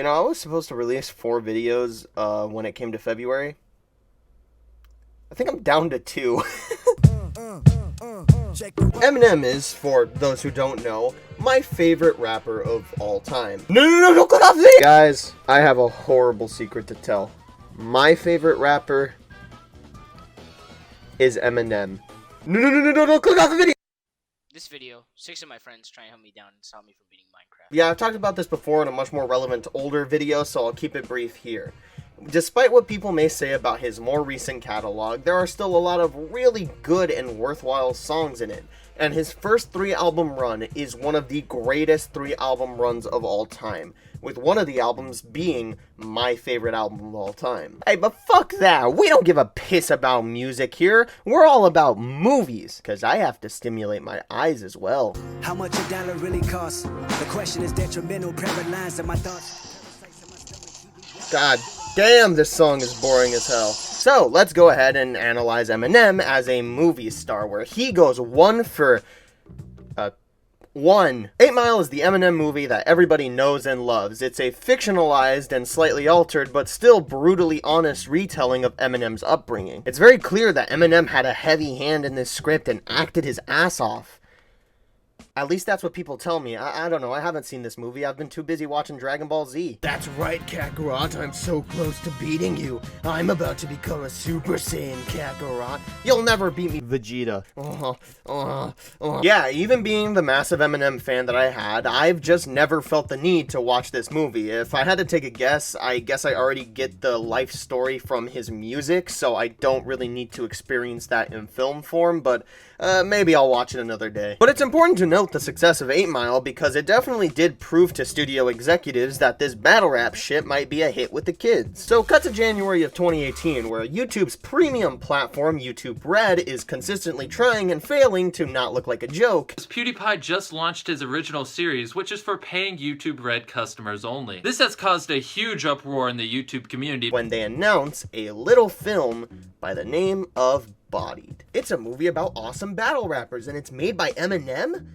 You know, I was supposed to release 4 videos when it came to February. I think I'm down to 2. Eminem is, for those who don't know, my favorite rapper of all time. No, click off the Guys, I have a horrible secret to tell. My favorite rapper is Eminem. No, click off the video! This video, 6 of my friends try and hunt me down and stop me from beating Minecraft. Yeah, I've talked about this before in a much more relevant older video, so I'll keep it brief here. Despite what people may say about his more recent catalog, there are still a lot of really good and worthwhile songs in it. And his first 3-album run is one of the greatest 3-album runs of all time, with one of the albums being my favorite album of all time. Hey, but fuck that, we don't give a piss about music here, we're all about movies, cause I have to stimulate my eyes as well. How much a dollar really costs? The question is detrimental, paralyzed in my thoughts. God damn, this song is boring as hell. So, let's go ahead and analyze Eminem as a movie star, where he goes 1 for 1. 8 Mile is the Eminem movie that everybody knows and loves. It's a fictionalized and slightly altered, but still brutally honest retelling of Eminem's upbringing. It's very clear that Eminem had a heavy hand in this script and acted his ass off. At least that's what people tell me. I don't know, I haven't seen this movie. I've been too busy watching Dragon Ball Z. That's right, Kakarot, I'm so close to beating you. I'm about to become a Super Saiyan, Kakarot. You'll never beat me, Vegeta. Yeah, even being the massive Eminem fan that I had, I've just never felt the need to watch this movie. If I had to take a guess, I guess I already get the life story from his music, so I don't really need to experience that in film form, but maybe I'll watch it another day. But it's important to note the success of 8 Mile because it definitely did prove to studio executives that this battle rap shit might be a hit with the kids. So cut to January of 2018, where YouTube's premium platform, YouTube Red, is consistently trying and failing to not look like a joke. PewDiePie just launched his original series, which is for paying YouTube Red customers only. This has caused a huge uproar in the YouTube community when they announce a little film by the name of Bodied. It's a movie about awesome battle rappers, and it's made by Eminem?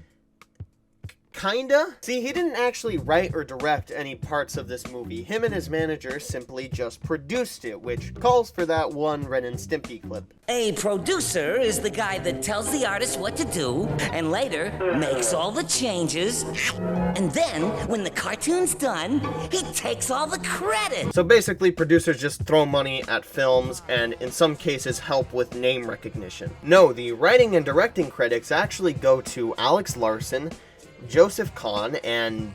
Kinda? See, he didn't actually write or direct any parts of this movie. Him and his manager simply just produced it, which calls for that one Ren and Stimpy clip. A producer is the guy that tells the artist what to do, and later makes all the changes, and then, when the cartoon's done, he takes all the credit. So basically, producers just throw money at films, and in some cases help with name recognition. No, the writing and directing credits actually go to Alex Larson, Joseph Kahn, and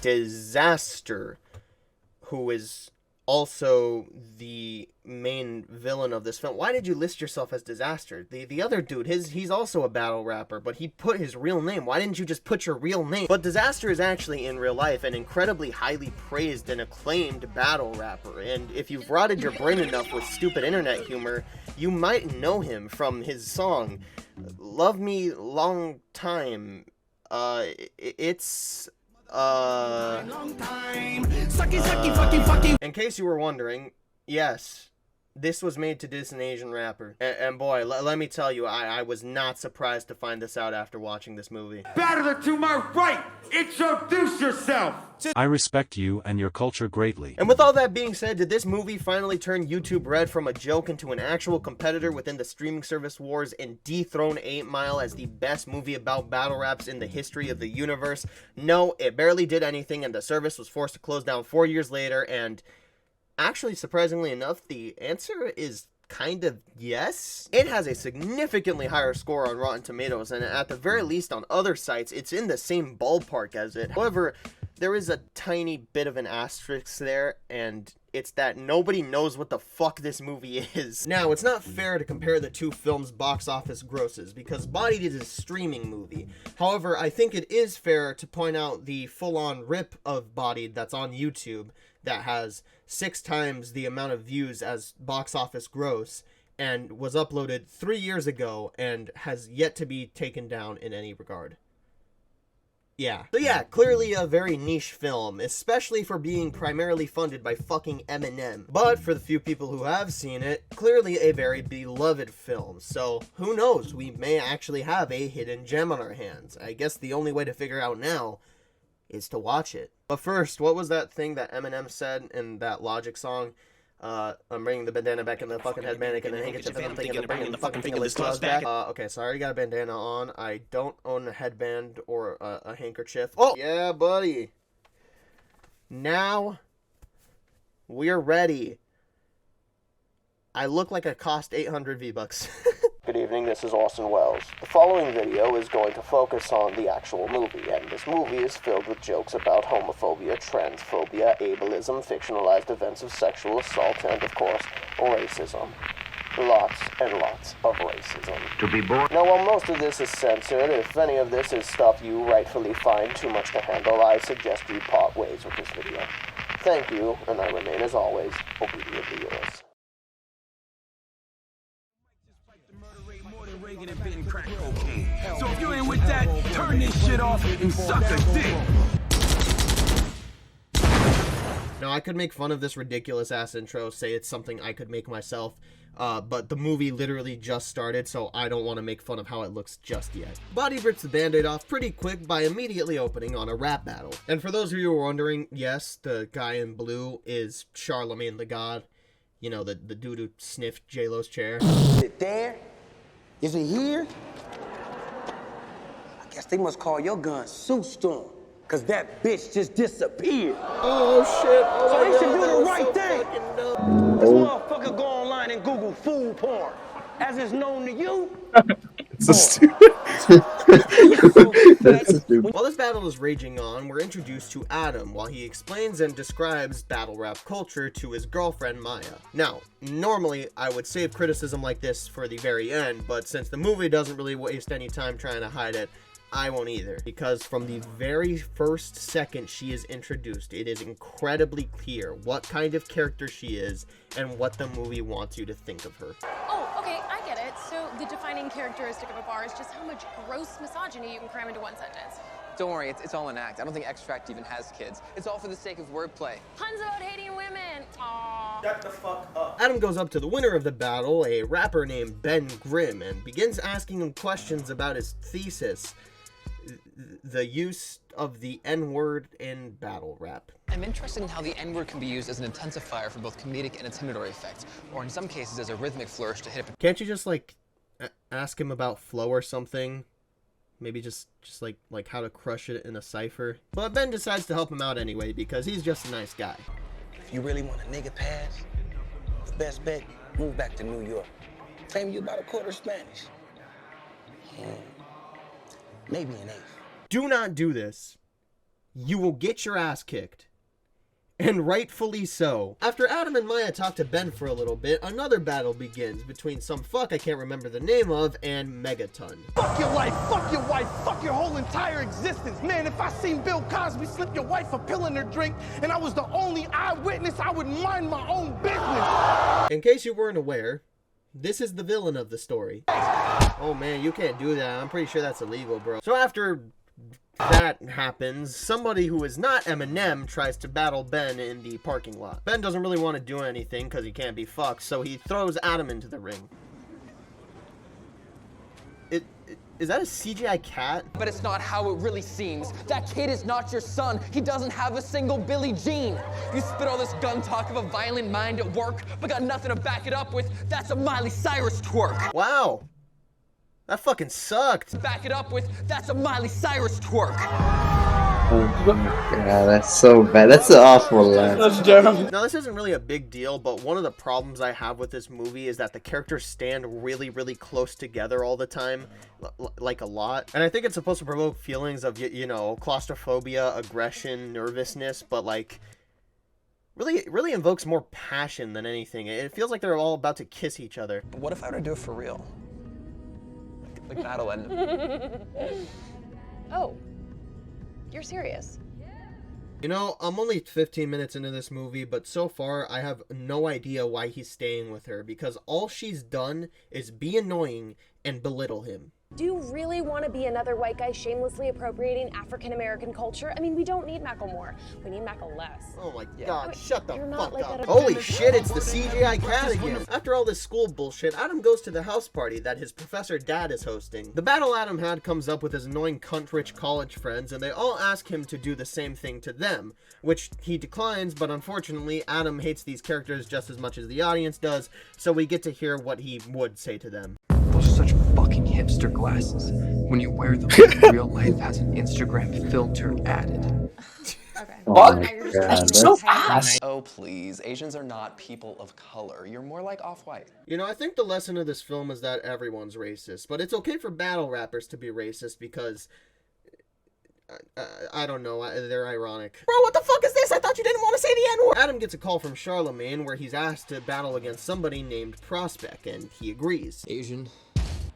Disaster, who is also the main villain of this film. Why did you list yourself as Disaster? The other dude, he's also a battle rapper, but he put his real name. Why didn't you just put your real name? But Disaster is actually, in real life, an incredibly highly praised and acclaimed battle rapper, and if you've rotted your brain enough with stupid internet humor, you might know him from his song Love Me Long Time. In case you were wondering, yes, this was made to diss an Asian rapper. And boy, let me tell you, I was not surprised to find this out after watching this movie. Battler to my right, introduce yourself! I respect you and your culture greatly. And with all that being said, did this movie finally turn YouTube Red from a joke into an actual competitor within the streaming service wars and dethrone 8 Mile as the best movie about battle raps in the history of the universe? No, it barely did anything, and the service was forced to close down 4 years later, and actually, surprisingly enough, the answer is kind of yes. It has a significantly higher score on Rotten Tomatoes, and at the very least on other sites, it's in the same ballpark as it. However, there is a tiny bit of an asterisk there, and it's that nobody knows what the fuck this movie is. Now, it's not fair to compare the two films' box office grosses, because Bodied is a streaming movie. However, I think it is fair to point out the full-on rip of Bodied that's on YouTube that has 6 times the amount of views as box office gross, and was uploaded 3 years ago, and has yet to be taken down in any regard. Yeah. So yeah, clearly a very niche film, especially for being primarily funded by fucking Eminem. But for the few people who have seen it, clearly a very beloved film. So who knows, we may actually have a hidden gem on our hands. I guess the only way to figure out now is to watch it. But first, what was that thing that Eminem said in that Logic song? I'm bringing the bandana back in the fucking headband and the handkerchief, and I'm thinking of bringing the fucking thing of this gloves back. Okay, so I already got a bandana on. I don't own a headband or a handkerchief. Oh, yeah, buddy. Now, we're ready. I look like I cost 800 V-Bucks. Good evening, this is Orson Welles. The following video is going to focus on the actual movie, and this movie is filled with jokes about homophobia, transphobia, ableism, fictionalized events of sexual assault, and of course, racism. Lots and lots of racism. To be born. Now, while most of this is censored, if any of this is stuff you rightfully find too much to handle, I suggest you part ways with this video. Thank you, and I remain, as always, obediently yours. So if you ain't with that, turn this shit off and suck a dick. Now, I could make fun of this ridiculous ass intro, say it's something I could make myself, but the movie literally just started, so I don't want to make fun of how it looks just yet. Body rips the band-aid off pretty quick by immediately opening on a rap battle. And for those of you who are wondering, yes, the guy in blue is Charlemagne the God. You know, the dude who sniffed J-Lo's chair. Is it there? Is it here? I guess they must call your gun Sue Storm, cause that bitch just disappeared. Oh shit! Oh, so they should do the right so thing. This motherfucker go online and Google food porn, as is known to you. It's so stupid. That's stupid. While this battle is raging on, we're introduced to Adam while he explains and describes battle rap culture to his girlfriend Maya. Now, normally I would save criticism like this for the very end, but since the movie doesn't really waste any time trying to hide it, I won't either, because from the very first second she is introduced, it is incredibly clear what kind of character she is and what the movie wants you to think of her. Oh, okay, I get it. So the defining characteristic of a bar is just how much gross misogyny you can cram into one sentence. Don't worry, it's all an act. I don't think Extract even has kids. It's all for the sake of wordplay. Puns about hating women. Aww. Shut the fuck up. Adam goes up to the winner of the battle, a rapper named Ben Grimm, and begins asking him questions about his thesis. The use of the N-word in battle rap. I'm interested in how the N-word can be used as an intensifier for both comedic and intimidatory effect, or in some cases as a rhythmic flourish to hit. Can't you just like ask him about flow or something? Maybe just like how to crush it in a cipher. But Ben decides to help him out anyway because he's just a nice guy. If you really want a nigga pass, the best bet, move back to New York. Claim you about a quarter Spanish. Maybe an eighth. Do not do this. You will get your ass kicked. And rightfully so. After Adam and Maya talk to Ben for a little bit, another battle begins between some fuck I can't remember the name of and Megaton. Fuck your life, fuck your wife, fuck your whole entire existence. Man, if I seen Bill Cosby slip your wife a pill in her drink and I was the only eyewitness, I would mind my own business. In case you weren't aware, this is the villain of the story. Oh man, you can't do that. I'm pretty sure that's illegal, bro. So after that happens, somebody who is not Eminem tries to battle Ben in the parking lot. Ben doesn't really want to do anything because he can't be fucked, so he throws Adam into the ring. Is that a CGI cat? But it's not how it really seems. That kid is not your son. He doesn't have a single Billie Jean. You spit all this gun talk of a violent mind at work, but got nothing to back it up with. That's a Miley Cyrus twerk. Wow. That fucking sucked. Back it up with, that's a Miley Cyrus twerk. Oh my god, that's so bad. That's an awful laugh. That's terrible. Now, this isn't really a big deal, but one of the problems I have with this movie is that the characters stand really, really close together all the time. Like a lot. And I think it's supposed to provoke feelings of, you know, claustrophobia, aggression, nervousness, but like really invokes more passion than anything. It feels like they're all about to kiss each other. But what if I were to do it for real? Like battle end. Oh, you're serious? You know, I'm only 15 minutes into this movie, but so far I have no idea why he's staying with her, because all she's done is be annoying and belittle him. Do you really want to be another white guy shamelessly appropriating African-American culture? I mean, we don't need Macklemore. We need Mackle less. Oh my god, shut the fuck like up. that Holy shit, it's the CGI cat again. After all this school bullshit, Adam goes to the house party that his professor dad is hosting. The battle Adam had comes up with his annoying cunt-rich college friends, and they all ask him to do the same thing to them, which he declines, but unfortunately, Adam hates these characters just as much as the audience does, so we get to hear what he would say to them. Those are such fucking hipster glasses. When you wear them, real life has an Instagram filter added. Oh, please. Asians are not people of color. You're more like off-white. You know, I think the lesson of this film is that everyone's racist, but it's okay for battle rappers to be racist because I don't know, they're ironic. Bro, what the fuck is this? I thought you didn't want to say the N-word! Adam gets a call from Charlemagne where he's asked to battle against somebody named Prospect, and he agrees. Asian,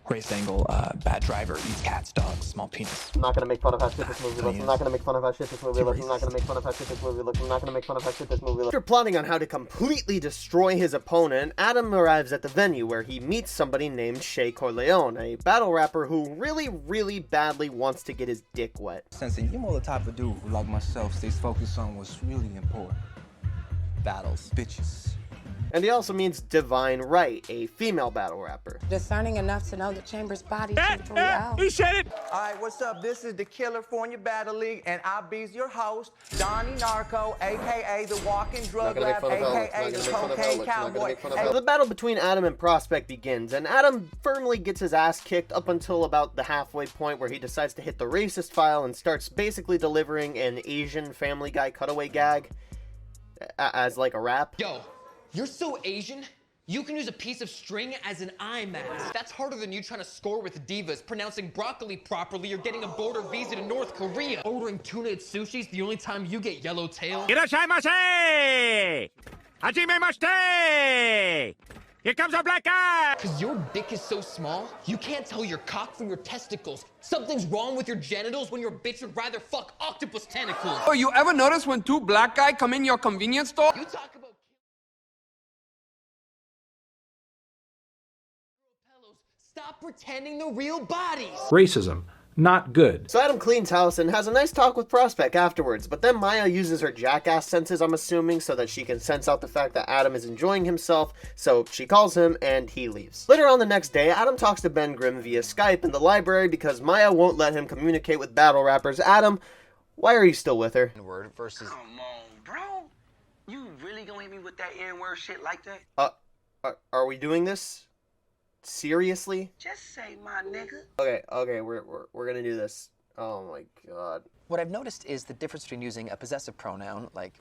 race angle, bad driver, eats cats, dogs, small penis. I'm not gonna make fun of how shit this movie looks. I'm not gonna make fun of how shit this movie looks. I'm not gonna make fun of how shit this movie looks. I'm not gonna make fun of how shit this movie looks. After plotting on how to completely destroy his opponent, Adam arrives at the venue where he meets somebody named Shay Corleone, a battle rapper who really badly wants to get his dick wet. Sensei, you're more the type of dude who, like myself, stays focused on what's really important. Battles, bitches. And he also means Divine Right, a female battle rapper. Discerning enough to know the Chamber's body is real. He said it! Alright, what's up? This is the California Battle League, and I'll be your host, Donnie Narco, aka the Walking Drug Lab, aka the Cocaine Cowboy. The battle between Adam and Prospect begins, and Adam firmly gets his ass kicked up until about the halfway point where he decides to hit the racist file and starts basically delivering an Asian Family Guy cutaway gag as like a rap. Yo, you're so Asian, you can use a piece of string as an eye mask. That's harder than you trying to score with divas, pronouncing broccoli properly, or getting a border visa to North Korea. Ordering tuna at sushi's the only time you get yellow tail. Irashaimase! Hajimemashite! Here comes a black guy! Cause your dick is so small, you can't tell your cock from your testicles. Something's wrong with your genitals when your bitch would rather fuck octopus tentacles. Oh, you ever notice when two black guys come in your convenience store? You talk about stop pretending the real bodies. Racism. Not good. So Adam cleans house and has a nice talk with Prospect afterwards, but then Maya uses her jackass senses, I'm assuming, so that she can sense out the fact that Adam is enjoying himself, so she calls him and he leaves. Later on the next day, Adam talks to Ben Grimm via Skype in the library because Maya won't let him communicate with battle rappers. Adam, why are you still with her? Word versus... Come on, bro. You really gonna hit me with that N-word shit like that? Are we doing this? Seriously? Just say my nigga. Okay, we're gonna do this. Oh my god. What I've noticed is the difference between using a possessive pronoun, like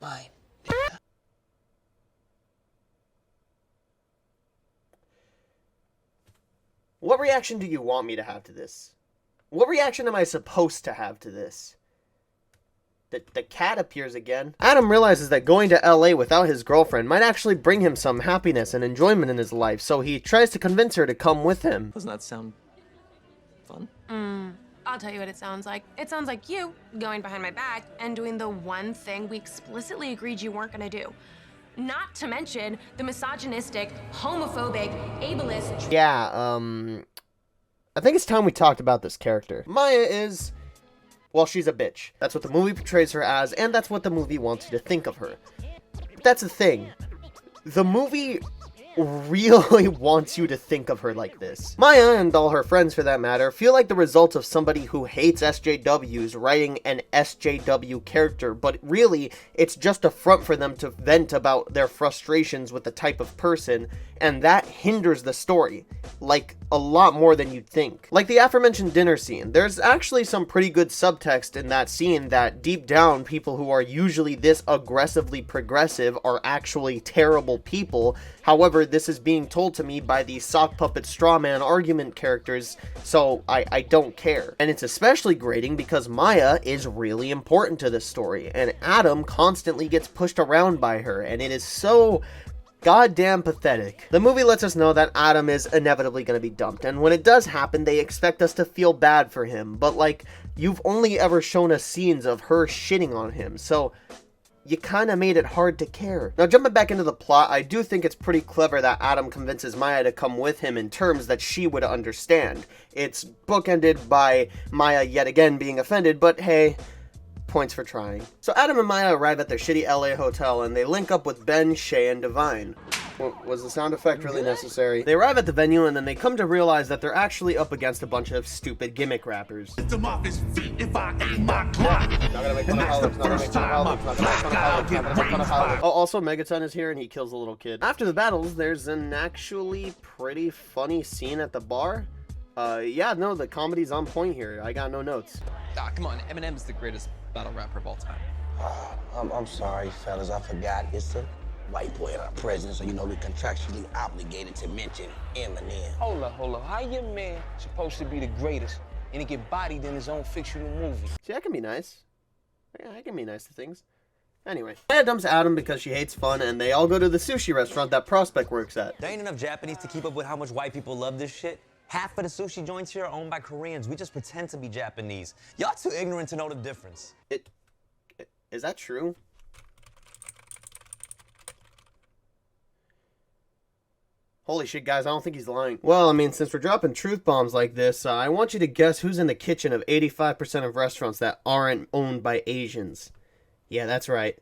mine. What reaction do you want me to have to this? What reaction am I supposed to have to this? The cat appears again. Adam realizes that going to LA without his girlfriend might actually bring him some happiness and enjoyment in his life, so he tries to convince her to come with him. Doesn't that sound fun? I'll tell you what it sounds like. It sounds like you going behind my back and doing the one thing we explicitly agreed you weren't gonna do. Not to mention the misogynistic, homophobic, ableist... Yeah, I think it's time we talked about this character. Maya is... well, she's a bitch. That's what the movie portrays her as, and that's what the movie wants you to think of her. That's the thing. The movie really wants you to think of her like this. Maya, and all her friends for that matter, feel like the result of somebody who hates SJWs writing an SJW character, but really, it's just a front for them to vent about their frustrations with the type of person, and that hinders the story, like, a lot more than you'd think. Like the aforementioned dinner scene, there's actually some pretty good subtext in that scene that deep down, people who are usually this aggressively progressive are actually terrible people. However, this is being told to me by the sock puppet strawman argument characters, so I don't care. And it's especially grating because Maya is really important to this story, and Adam constantly gets pushed around by her, and it is so goddamn pathetic. The movie lets us know that Adam is inevitably going to be dumped, and when it does happen, they expect us to feel bad for him, but like, you've only ever shown us scenes of her shitting on him, so you kind of made it hard to care. Now, jumping back into the plot, I do think it's pretty clever that Adam convinces Maya to come with him in terms that she would understand. It's bookended by Maya yet again being offended, but hey, points for trying. So Adam and Maya arrive at their shitty LA hotel and they link up with Ben, Shay, and Divine. Was the sound effect really necessary? They arrive at the venue and then they come to realize that they're actually up against a bunch of stupid gimmick rappers. Not gonna make fun of college, not gonna make fun of college, not gonna make fun of college. Oh, also Megaton is here and he kills a little kid. After the battles, there's an actually pretty funny scene at the bar. Yeah, no, the comedy's on point here. I got no notes. Ah, come on, Eminem's the greatest battle rapper of all time. I'm sorry, fellas, I forgot. It's a white boy in our presence, so you know we're contractually obligated to mention Eminem. Hold up. How your man supposed to be the greatest and he get bodied in his own fictional movie? See, I can be nice. Yeah, I can be nice to things. Anyway, Maya dumps Adam because she hates fun, and they all go to the sushi restaurant that Prospect works at. There ain't enough Japanese to keep up with how much white people love this shit. Half of the sushi joints here are owned by Koreans. We just pretend to be Japanese. Y'all too ignorant to know the difference. Is that true? Holy shit, guys, I don't think he's lying. Well, I mean, since we're dropping truth bombs like this, I want you to guess who's in the kitchen of 85% of restaurants that aren't owned by Asians. Yeah, that's right.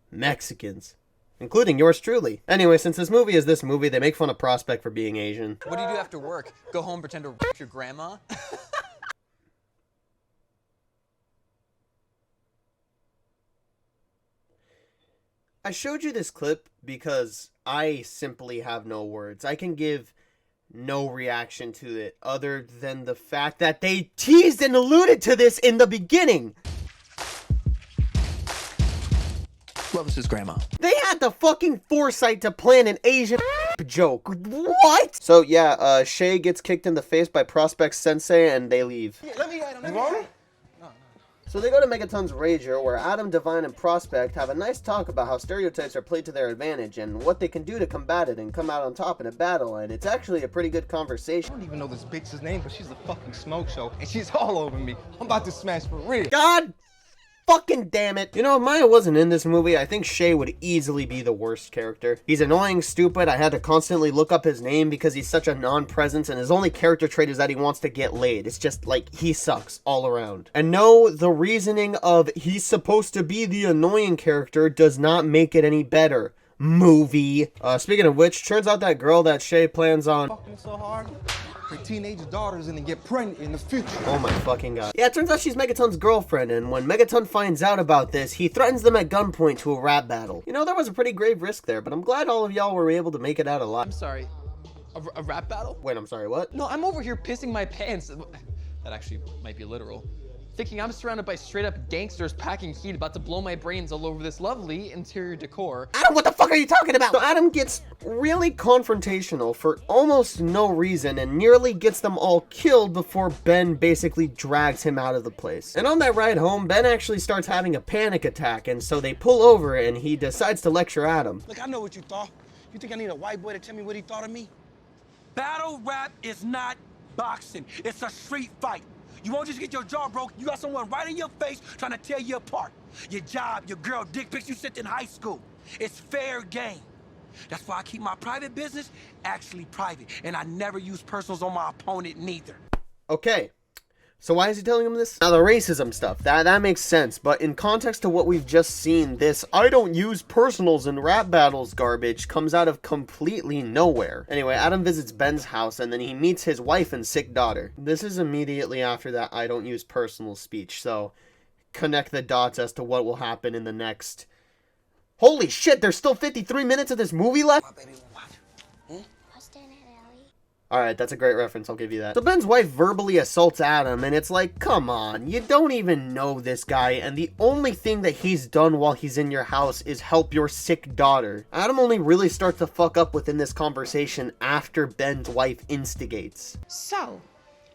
Mexicans. Including yours truly. Anyway, since this movie is this movie, they make fun of Prospect for being Asian. What do you do after work? Go home, pretend to rape your grandma? I showed you this clip because I simply have no words. I can give no reaction to it other than the fact that they teased and alluded to this in the beginning. Loves his grandma. They had the fucking foresight to plan an Asian joke. What? So yeah, Shay gets kicked in the face by Prospect Sensei and they leave. Yeah, let me hit him. So they go to Megaton's Rager, where Adam, Divine, and Prospect have a nice talk about how stereotypes are played to their advantage and what they can do to combat it and come out on top in a battle, and it's actually a pretty good conversation. I don't even know this bitch's name, but she's a fucking smoke show, and she's all over me. I'm about to smash for real. God fucking damn it. You know, if Maya wasn't in this movie, I think Shay would easily be the worst character. He's annoying, stupid, I had to constantly look up his name because he's such a non-presence, and his only character trait is that he wants to get laid. It's just, like, he sucks all around. And no, the reasoning of he's supposed to be the annoying character does not make it any better. Movie. Speaking of which, turns out that girl that Shay plans on... Fucking so hard. Her teenage daughter's gonna get pregnant in the future. Oh my fucking god. Yeah, it turns out she's Megaton's girlfriend, and when Megaton finds out about this, he threatens them at gunpoint to a rap battle. You know, there was a pretty grave risk there, but I'm glad all of y'all were able to make it out alive. I'm sorry. A rap battle? Wait, I'm sorry, what? No, I'm over here pissing my pants. That actually might be literal. Thinking I'm surrounded by straight up gangsters packing heat about to blow my brains all over this lovely interior decor. Adam, what the fuck are you talking about? So Adam gets really confrontational for almost no reason and nearly gets them all killed before Ben basically drags him out of the place. And on that ride home, Ben actually starts having a panic attack, and so they pull over and he decides to lecture Adam. Look, I know what you thought. You think I need a white boy to tell me what he thought of me? Battle rap is not boxing. It's a street fight. You won't just get your jaw broke. You got someone right in your face trying to tear you apart. Your job, your girl, dick pics you sent in high school. It's fair game. That's why I keep my private business actually private. And I never use personals on my opponent neither. Okay. So why is he telling him this? Now the racism stuff, that makes sense, but in context to what we've just seen, this I don't use personals in rap battles garbage comes out of completely nowhere. Anyway, Adam visits Ben's house and then he meets his wife and sick daughter. This is immediately after that I don't use personal speech, so connect the dots as to what will happen in the next... Holy shit, there's still 53 minutes of this movie left? Alright, that's a great reference, I'll give you that. So Ben's wife verbally assaults Adam, and it's like, come on, you don't even know this guy, and the only thing that he's done while he's in your house is help your sick daughter. Adam only really starts to fuck up within this conversation after Ben's wife instigates. So,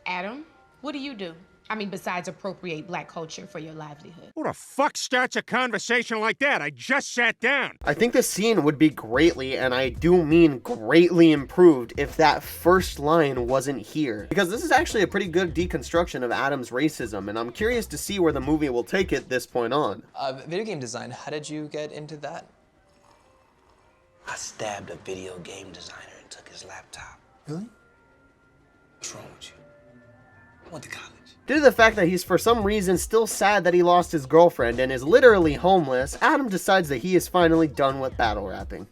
Adam, what do? I mean, besides appropriate black culture for your livelihood. Who the fuck starts a conversation like that? I just sat down. I think the scene would be greatly, and I do mean greatly improved, if that first line wasn't here. Because this is actually a pretty good deconstruction of Adam's racism, and I'm curious to see where the movie will take it this point on. Video game design, how did you get into that? I stabbed a video game designer and took his laptop. Really? What's wrong with you? I went to college. Due to the fact that he's for some reason still sad that he lost his girlfriend and is literally homeless, Adam decides that he is finally done with battle rapping.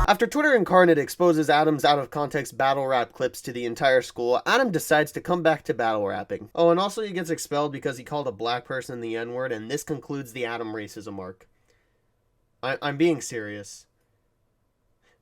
After Twitter Incarnate exposes Adam's out-of-context battle rap clips to the entire school, Adam decides to come back to battle rapping. Oh, and also he gets expelled because he called a black person the N-word, and this concludes the Adam racism arc. I'm being serious.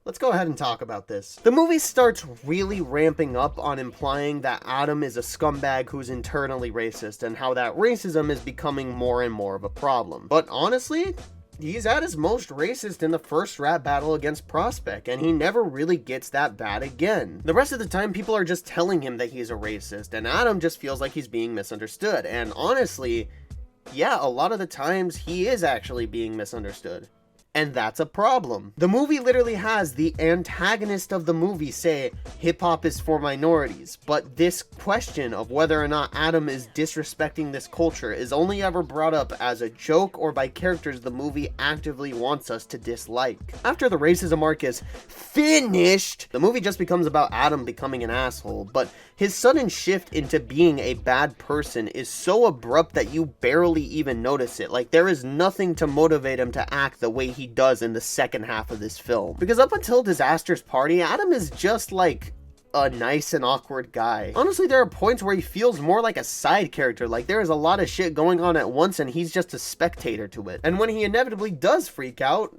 Let's go ahead and talk about this. The movie starts really ramping up on implying that Adam is a scumbag who's internally racist and how that racism is becoming more and more of a problem. But honestly, he's at his most racist in the first rap battle against Prospect, and he never really gets that bad again. The rest of the time, people are just telling him that he's a racist, and Adam just feels like he's being misunderstood. And honestly, yeah, a lot of the times he is actually being misunderstood. And that's a problem. The movie literally has the antagonist of the movie say, hip-hop is for minorities, but this question of whether or not Adam is disrespecting this culture is only ever brought up as a joke or by characters the movie actively wants us to dislike. After the racism arc is finished, the movie just becomes about Adam becoming an asshole, but his sudden shift into being a bad person is so abrupt that you barely even notice it. Like, there is nothing to motivate him to act the way he does in the second half of this film. Because up until Disaster's party, Adam is just like a nice and awkward guy. Honestly, there are points where he feels more like a side character, like there is a lot of shit going on at once and he's just a spectator to it. And when he inevitably does freak out,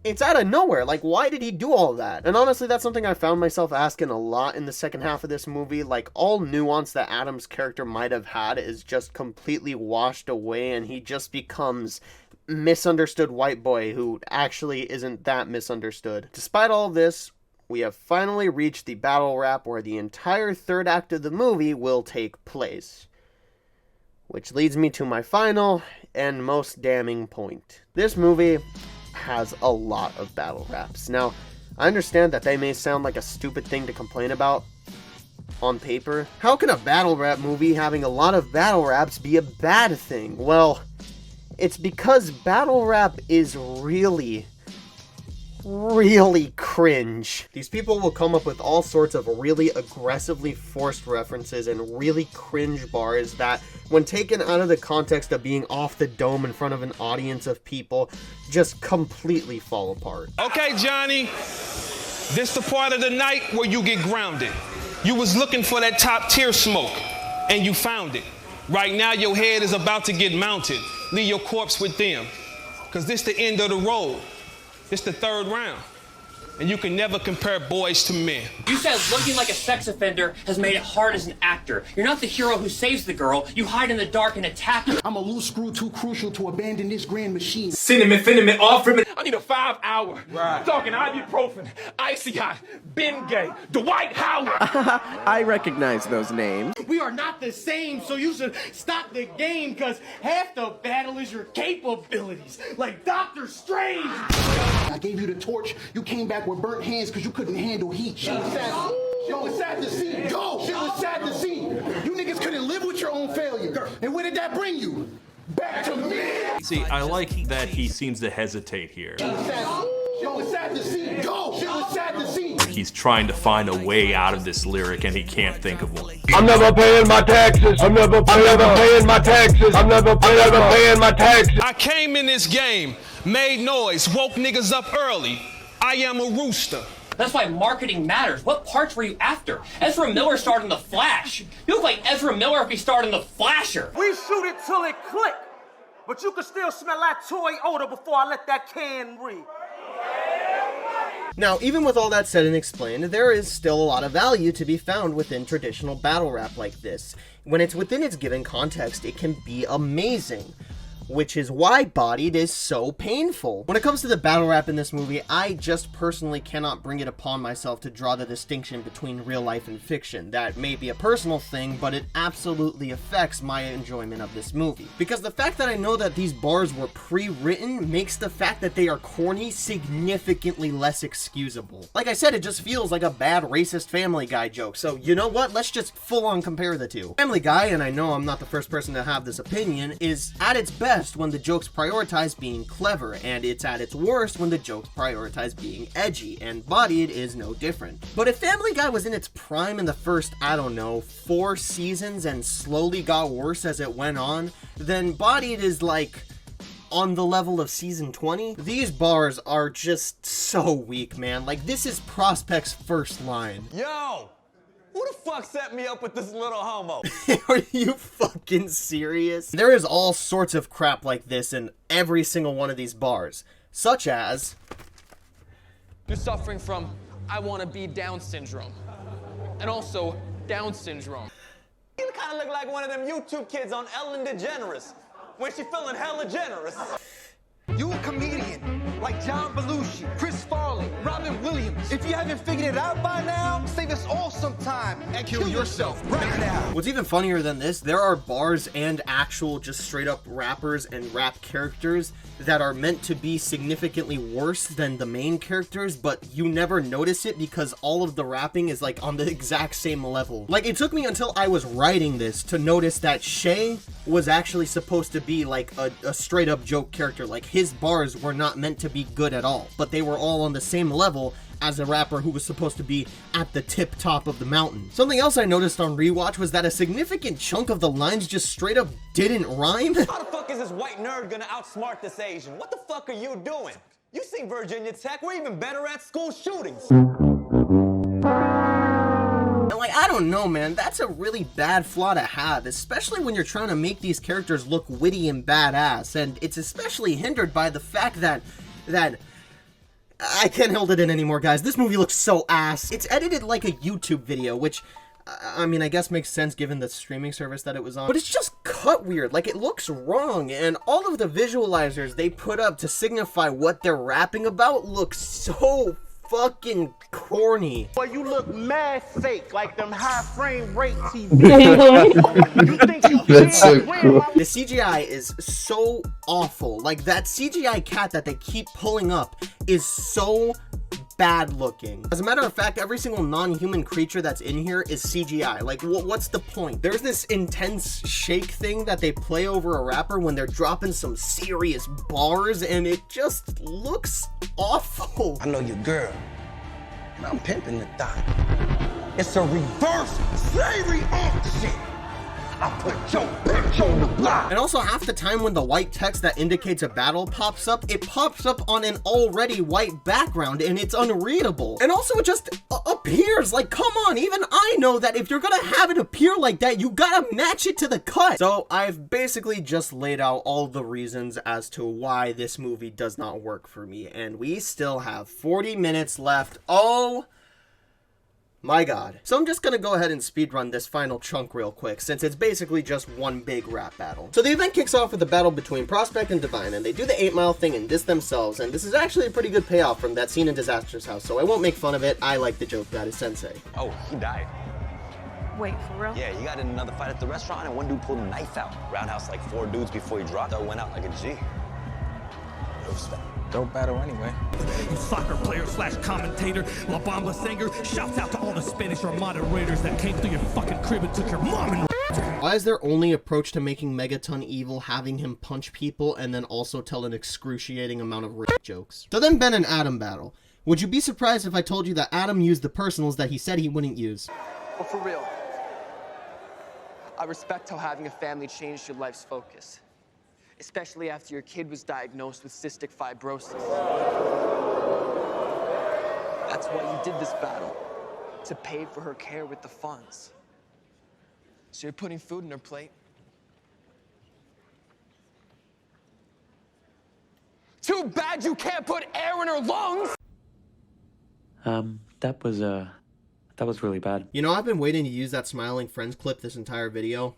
it's out of nowhere. Like, why did he do all that? And honestly, that's something I found myself asking a lot in the second half of this movie. Like, all nuance that Adam's character might have had is just completely washed away, and he just becomes misunderstood white boy who actually isn't that misunderstood. Despite all of this, we have finally reached the battle rap where the entire third act of the movie will take place. Which leads me to my final and most damning point. This movie has a lot of battle raps. Now, I understand that they may sound like a stupid thing to complain about on paper. How can a battle rap movie having a lot of battle raps be a bad thing? Well, it's because battle rap is really cringe. These people will come up with all sorts of really aggressively forced references and really cringe bars that, when taken out of the context of being off the dome in front of an audience of people, just completely fall apart. Okay, Johnny, this the part of the night where you get grounded. You was looking for that top tier smoke, and you found it. Right now, your head is about to get mounted. Leave your corpse with them, because this the end of the road. It's the third round, and you can never compare boys to men. You said looking like a sex offender has made it hard as an actor. You're not the hero who saves the girl. You hide in the dark and attack her. I'm a loose screw too crucial to abandon this grand machine. Cinnamon, cinnamon, off from it. I need a 5 hour. Right. Talking ibuprofen, icy hot, Ben Gay, Dwight Howard. I recognize those names. We are not the same, so you should stop the game, because half the battle is your capabilities. Like Doctor Strange. I gave you the torch. You came back with burnt hands because you couldn't handle heat. Shit was sad. Shit was sad to see. Go. Shit was sad to see. You niggas couldn't live with your own failure. And where did that bring you? Back to me. See, I like that he seems to hesitate here. Shit was sad to see. Go. Shit was sad to see. He's trying to find a way out of this lyric and he can't think of one. I'm never paying my taxes. I'm never paying my taxes. I'm never paying my taxes. I came in this game, made noise, woke niggas up early. I am a rooster. That's why marketing matters. What parts were you after? Ezra Miller starred in The Flash. You look like Ezra Miller if he starred in The Flasher. We shoot it till it click, but you can still smell that toy odor before I let that can read. Now, even with all that said and explained, there is still a lot of value to be found within traditional battle rap like this. When it's within its given context, it can be amazing. which is why Bodied is so painful. When it comes to the battle rap in this movie, I just personally cannot bring it upon myself to draw the distinction between real life and fiction. That may be a personal thing, but it absolutely affects my enjoyment of this movie. Because the fact that I know that these bars were pre-written makes the fact that they are corny significantly less excusable. Like I said, it just feels like a bad racist Family Guy joke, so you know what? Let's just full-on compare the two. Family Guy, and I know I'm not the first person to have this opinion, is at its best when the jokes prioritize being clever, and it's at its worst when the jokes prioritize being edgy, and Bodied is no different. But if Family Guy was in its prime in the first, I don't know, 4 seasons and slowly got worse as it went on, then Bodied is like on the level of season 20. These bars are just so weak, man. Like, this is Prospect's first line. Yo! Who the fuck set me up with this little homo? Are you fucking serious? There is all sorts of crap like this in every single one of these bars, such as... You're suffering from I want to be Down syndrome. And also Down syndrome. You kind of look like one of them YouTube kids on Ellen DeGeneres when she feeling hella generous. You a comedian, like John Belushi, Chris Farley, Robin Williams. If you haven't figured it out by now, save us all some time and kill yourself right now. What's even funnier than this, there are bars and actual just straight up rappers and rap characters that are meant to be significantly worse than the main characters, but you never notice it because all of the rapping is like on the exact same level. Like, it took me until I was writing this to notice that Shay was actually supposed to be like a straight up joke character. Like, his bars were not meant to be good at all, but they were all on the same level as a rapper who was supposed to be at the tip top of the mountain. Something else I noticed on rewatch was that a significant chunk of the lines just straight up didn't rhyme. How the fuck is this white nerd gonna outsmart this Asian? What the fuck are you doing? You seen Virginia Tech, we're even better at school shootings. And like, I don't know, man, that's a really bad flaw to have, especially when you're trying to make these characters look witty and badass, and it's especially hindered by the fact that I can't hold it in anymore, guys. This movie looks so ass. It's edited like a YouTube video, which, I mean, I guess makes sense given the streaming service that it was on. But it's just cut weird. Like, it looks wrong. And all of the visualizers they put up to signify what they're rapping about look so fucking corny. Boy, you look mad fake, like them high frame rate TV. That's so cool. The CGI is so awful. Like, that CGI cat that they keep pulling up is so bad looking. As a matter of fact, every single non-human creature that's in here is CGI. Like, what's the point? There's this intense shake thing that they play over a rapper when they're dropping some serious bars, and it just looks awful. I know your girl, and I'm pimping the thot. It's a reverse slavery shit. I put your bitch on the block. And also, half the time when the white text that indicates a battle pops up, it pops up on an already white background and it's unreadable. And also, it just appears. Like, come on, even I know that if you're gonna have it appear like that, you gotta match it to the cut. So I've basically just laid out all the reasons as to why this movie does not work for me, and we still have 40 minutes left. Oh my god. So I'm just gonna go ahead and speedrun this final chunk real quick, since it's basically just one big rap battle. So the event kicks off with a battle between Prospect and Divine, and they do the 8 Mile thing and diss themselves, and this is actually a pretty good payoff from that scene in Disaster's house, so I won't make fun of it. I like the joke that is sensei. Oh, he died. Wait, for real? Yeah, you got in another fight at the restaurant and one dude pulled a knife out. Roundhouse like 4 dudes before he dropped out, went out like a G. No respect. Dope battle anyway. Soccer player / commentator, La Bamba singer, shouts out to all the Spanish Armada raiders that came through your fucking crib and took your mom and... Why is their only approach to making Megaton evil having him punch people and then also tell an excruciating amount of rape jokes? So then Ben and Adam battle. Would you be surprised if I told you that Adam used the personals that he said he wouldn't use? But for real, I respect how having a family changed your life's focus. Especially after your kid was diagnosed with cystic fibrosis. That's why you did this battle, to pay for her care with the funds. So you're putting food in her plate. Too bad you can't put air in her lungs! That was really bad. You know, I've been waiting to use that Smiling Friends clip this entire video.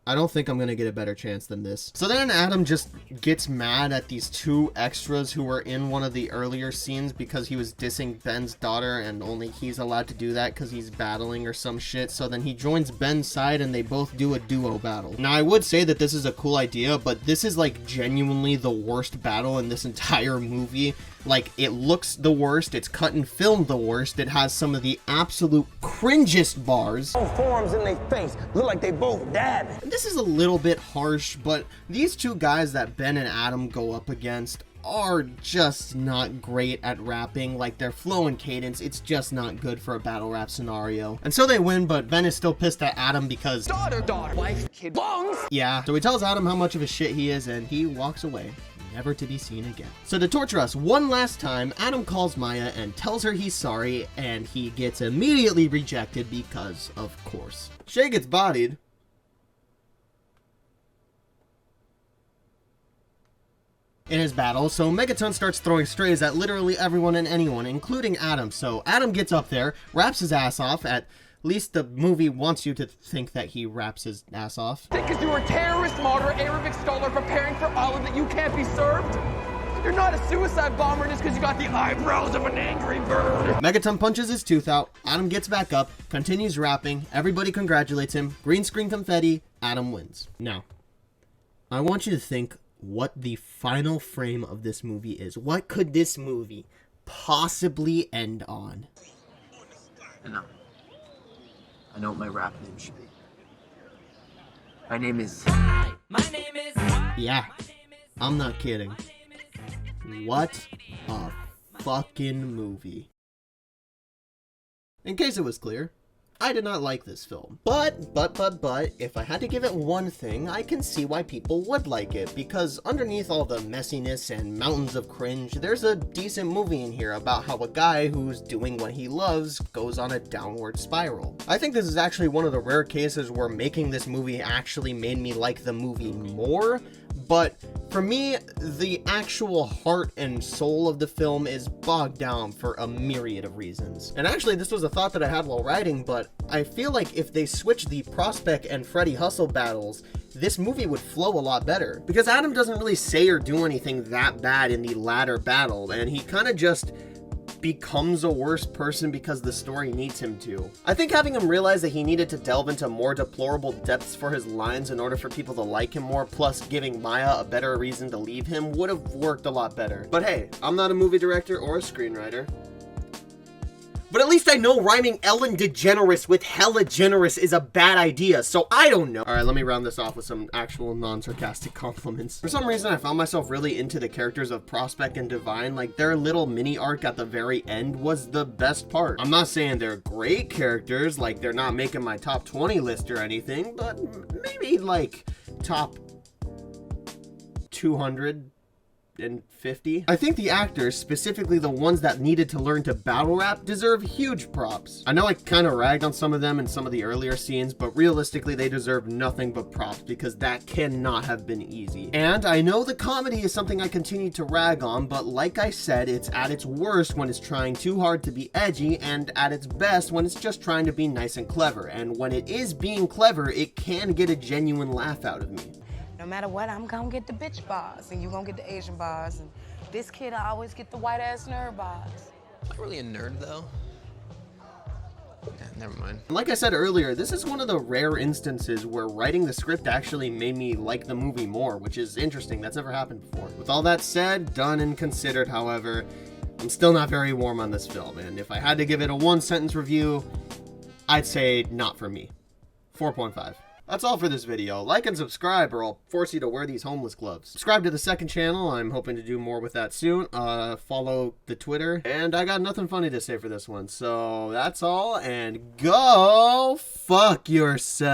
I don't think I'm gonna get a better chance than this. So then Adam just gets mad at these two extras who were in one of the earlier scenes because he was dissing Ben's daughter and only he's allowed to do that because he's battling or some shit. So then he joins Ben's side and they both do a duo battle. Now I would say that this is a cool idea, but this is like genuinely the worst battle in this entire movie. Like, it looks the worst, it's cut and filmed the worst, it has some of the absolute cringest bars. Forearms in their face, look like they both dabbing. This is a little bit harsh, but these two guys that Ben and Adam go up against are just not great at rapping. Like, their flow and cadence, it's just not good for a battle rap scenario. And so they win, but Ben is still pissed at Adam because Daughter, wife, kid, lungs. Yeah, so he tells Adam how much of a shit he is and he walks away, never to be seen again. So to torture us one last time, Adam calls Maya and tells her he's sorry, and he gets immediately rejected because, of course. Shay gets bodied. In his battle, so Megaton starts throwing strays at literally everyone and anyone, including Adam. So Adam gets up there, raps his ass off. At least the movie wants you to think that he raps his ass off. Because you were a terrorist, martyr, Arabic scholar preparing for Allah that you can't be served? You're not a suicide bomber just because you got the eyebrows of an angry bird. Megaton punches his tooth out, Adam gets back up, continues rapping, everybody congratulates him, green screen confetti, Adam wins. Now, I want you to think what the final frame of this movie is. What could this movie possibly end on? I know what my rap name should be. My name is... Yeah, I'm not kidding. What a fucking movie. In case it was clear, I did not like this film. But, if I had to give it one thing, I can see why people would like it, because underneath all the messiness and mountains of cringe, there's a decent movie in here about how a guy who's doing what he loves goes on a downward spiral. I think this is actually one of the rare cases where making this movie actually made me like the movie more, but for me, the actual heart and soul of the film is bogged down for a myriad of reasons. And actually, this was a thought that I had while writing, but I feel like if they switched the Prospect and Freddy Hustle battles, this movie would flow a lot better. Because Adam doesn't really say or do anything that bad in the latter battle, and he kind of just becomes a worse person because the story needs him to. I think having him realize that he needed to delve into more deplorable depths for his lines in order for people to like him more, plus giving Maya a better reason to leave him, would have worked a lot better. But hey, I'm not a movie director or a screenwriter. But at least I know rhyming Ellen DeGeneres with hella generous is a bad idea, so I don't know. Alright, let me round this off with some actual non-sarcastic compliments. For some reason, I found myself really into the characters of Prospect and Divine. Like, their little mini arc at the very end was the best part. I'm not saying they're great characters, like they're not making my top 20 list or anything, but maybe like top 250. I think the actors, specifically the ones that needed to learn to battle rap, deserve huge props. I know I kind of ragged on some of them in some of the earlier scenes, but realistically they deserve nothing but props because that cannot have been easy. And I know the comedy is something I continue to rag on, but like I said, it's at its worst when it's trying too hard to be edgy, and at its best when it's just trying to be nice and clever. And when it is being clever, it can get a genuine laugh out of me. No matter what, I'm gonna get the bitch bars, and you gonna get the Asian bars, and this kid, I always get the white-ass nerd bars. Not really a nerd, though. Yeah, never mind. Like I said earlier, this is one of the rare instances where writing the script actually made me like the movie more, which is interesting. That's never happened before. With all that said, done and considered, however, I'm still not very warm on this film, and if I had to give it a one-sentence review, I'd say not for me. 4.5. That's all for this video. Like and subscribe or I'll force you to wear these homeless gloves. Subscribe to the second channel. I'm hoping to do more with that soon. Follow the Twitter. And I got nothing funny to say for this one. So that's all. And go fuck yourself.